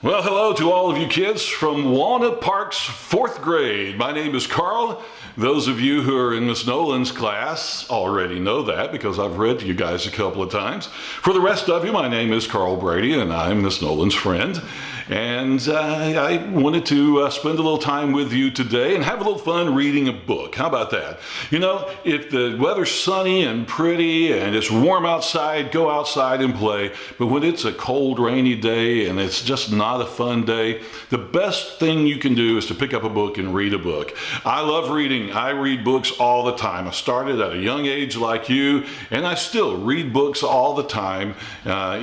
Well, hello to all of you kids from Walnut Park's fourth grade. My name is Carl. Those of you who are in Miss Nolen's class already know that because I've read to you guys a couple of times. For the rest of you, my name is Carl Brady and I'm Miss Nolen's friend. And I wanted to spend a little time with you today and have a little fun reading a book. How about that? You know, if the weather's sunny and pretty and it's warm outside, go outside and play. But when it's a cold, rainy day and it's just not a fun day, the best thing you can do is to pick up a book and read a book. I love reading. I read books all the time. I started at a young age like you, and I still read books all the time,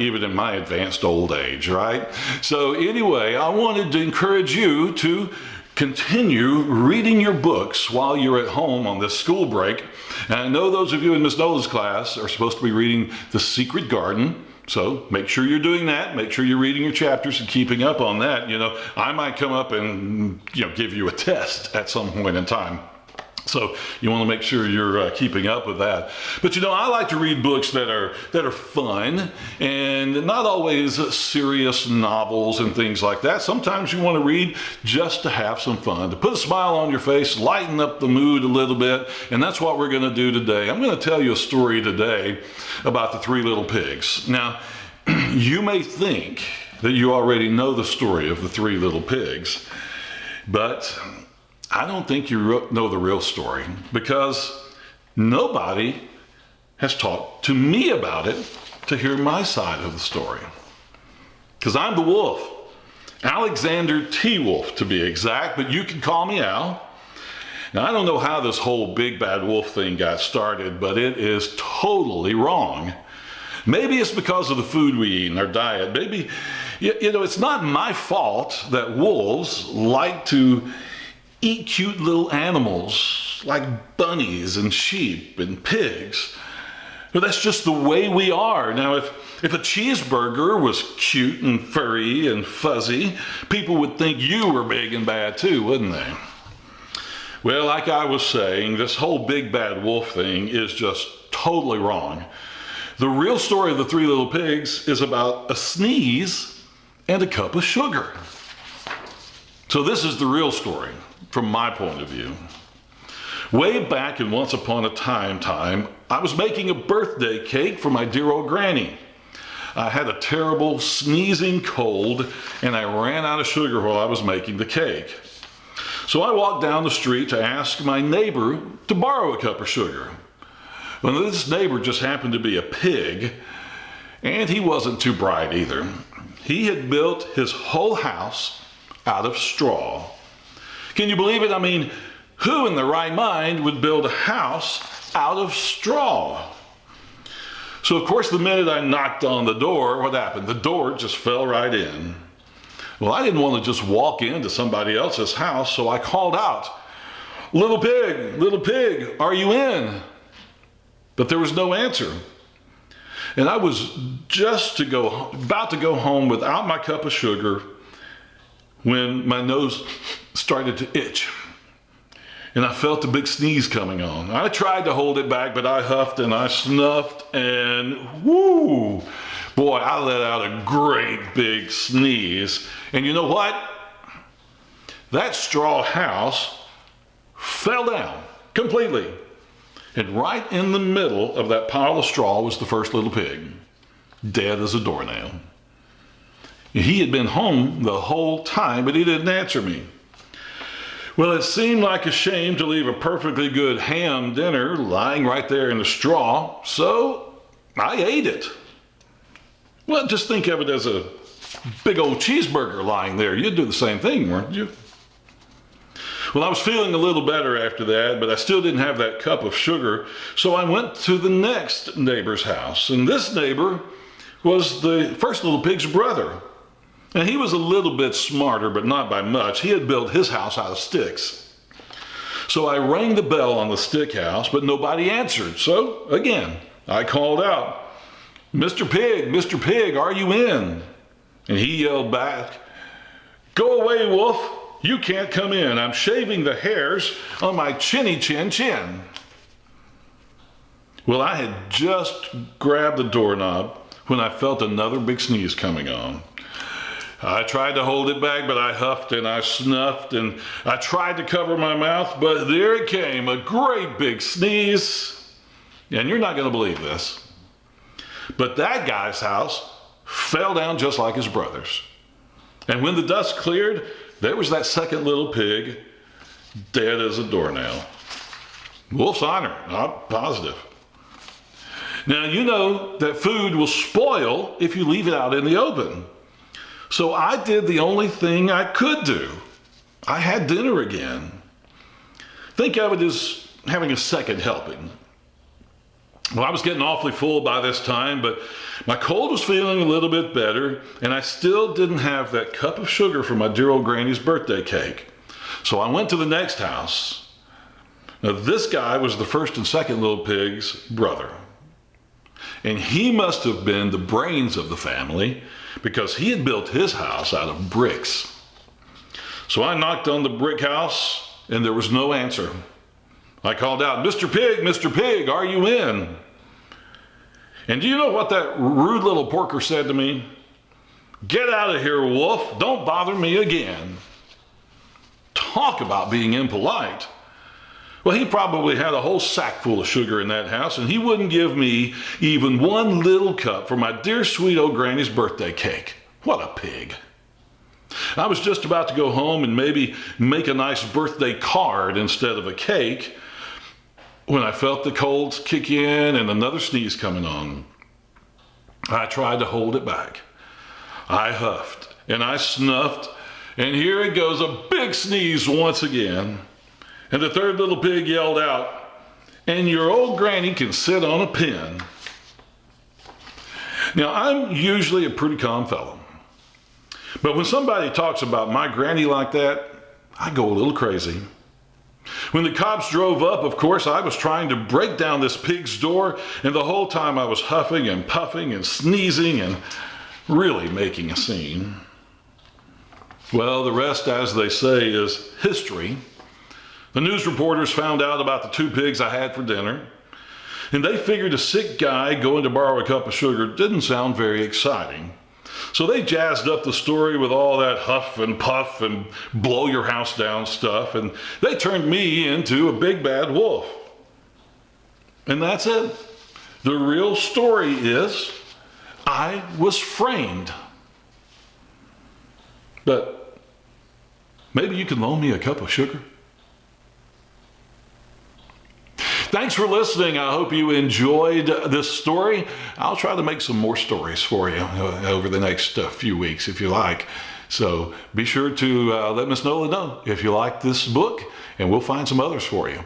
even in my advanced old age, right? So anyway, I wanted to encourage you to continue reading your books while you're at home on this school break. And I know those of you in Miss Nolen's class are supposed to be reading The Secret Garden. So make sure you're doing that. Make sure you're reading your chapters and keeping up on that. You know, I might come up and, give you a test at some point in time. So you want to make sure you're keeping up with that. But I like to read books that are fun and not always serious novels and things like that. Sometimes you want to read just to have some fun, to put a smile on your face, lighten up the mood a little bit. And that's what we're going to do today. I'm going to tell you a story today about the Three Little Pigs. Now, you may think that you already know the story of the Three Little Pigs, but I don't think you know the real story because nobody has talked to me about it to hear my side of the story. Because I'm the wolf, Alexander T. Wolf to be exact, but you can call me Al. Now, I don't know how this whole big bad wolf thing got started, but it is totally wrong. Maybe it's because of the food we eat in our diet. Maybe, it's not my fault that wolves like to eat cute little animals like bunnies and sheep and pigs. But that's just the way we are. Now, if a cheeseburger was cute and furry and fuzzy, people would think you were big and bad too, wouldn't they? Well, like I was saying, this whole big bad wolf thing is just totally wrong. The real story of the Three Little Pigs is about a sneeze and a cup of sugar. So this is the real story from my point of view. Way back in once upon a time, I was making a birthday cake for my dear old granny. I had a terrible sneezing cold and I ran out of sugar while I was making the cake. So I walked down the street to ask my neighbor to borrow a cup of sugar. Well, this neighbor just happened to be a pig, and he wasn't too bright either. He had built his whole house out of straw. Can you believe it? I mean, who in their right mind would build a house out of straw? So of course, the minute I knocked on the door, what happened? The door just fell right in. Well, I didn't want to just walk into somebody else's house, so I called out, little pig, are you in? But there was no answer. And I was just about to go home without my cup of sugar when my nose started to itch. And I felt a big sneeze coming on. I tried to hold it back, but I huffed and I snuffed and whoo! Boy, I let out a great big sneeze. And you know what? That straw house fell down completely. And right in the middle of that pile of straw was the first little pig, dead as a doornail. He had been home the whole time, but he didn't answer me. Well, it seemed like a shame to leave a perfectly good ham dinner lying right there in the straw, so I ate it. Well, just think of it as a big old cheeseburger lying there. You'd do the same thing, weren't you? Well, I was feeling a little better after that, but I still didn't have that cup of sugar, so I went to the next neighbor's house. And this neighbor was the first little pig's brother. And he was a little bit smarter, but not by much. He had built his house out of sticks. So I rang the bell on the stick house, but nobody answered. So again, I called out, Mr. Pig, are you in? And he yelled back, go away, wolf. You can't come in. I'm shaving the hairs on my chinny chin. Well, I had just grabbed the doorknob when I felt another big sneeze coming on. I tried to hold it back, but I huffed and I snuffed and I tried to cover my mouth, but there it came, a great big sneeze. And you're not going to believe this, but that guy's house fell down just like his brother's. And when the dust cleared, there was that second little pig, dead as a doornail. Wolf's honor, not positive. Now, you know that food will spoil if you leave it out in the open. So I did the only thing I could do. I had dinner again. Think of it as having a second helping. Well, I was getting awfully full by this time, but my cold was feeling a little bit better, and I still didn't have that cup of sugar for my dear old granny's birthday cake. So I went to the next house. Now, this guy was the first and second little pig's brother. And he must have been the brains of the family because he had built his house out of bricks. So I knocked on the brick house, and there was no answer. I called out, Mr. Pig, are you in? And do you know what that rude little porker said to me? Get out of here, wolf. Don't bother me again. Talk about being impolite. Well, he probably had a whole sack full of sugar in that house, and he wouldn't give me even one little cup for my dear sweet old granny's birthday cake. What a pig. I was just about to go home and maybe make a nice birthday card instead of a cake when I felt the colds kick in and another sneeze coming on. I tried to hold it back. I huffed and I snuffed, and here it goes, a big sneeze once again. And the third little pig yelled out, and your old granny can sit on a pin. Now, I'm usually a pretty calm fellow, but when somebody talks about my granny like that, I go a little crazy. When the cops drove up, of course, I was trying to break down this pig's door, and the whole time I was huffing and puffing and sneezing and really making a scene. Well, the rest, as they say, is history. The news reporters found out about the two pigs I had for dinner, and they figured a sick guy going to borrow a cup of sugar didn't sound very exciting. So they jazzed up the story with all that huff and puff and blow your house down stuff, and they turned me into a big bad wolf. And that's it. The real story is I was framed. But maybe you can loan me a cup of sugar? Thanks for listening. I hope you enjoyed this story. I'll try to make some more stories for you over the next few weeks if you like. So be sure to let Miss Nolen know if you like this book, and we'll find some others for you.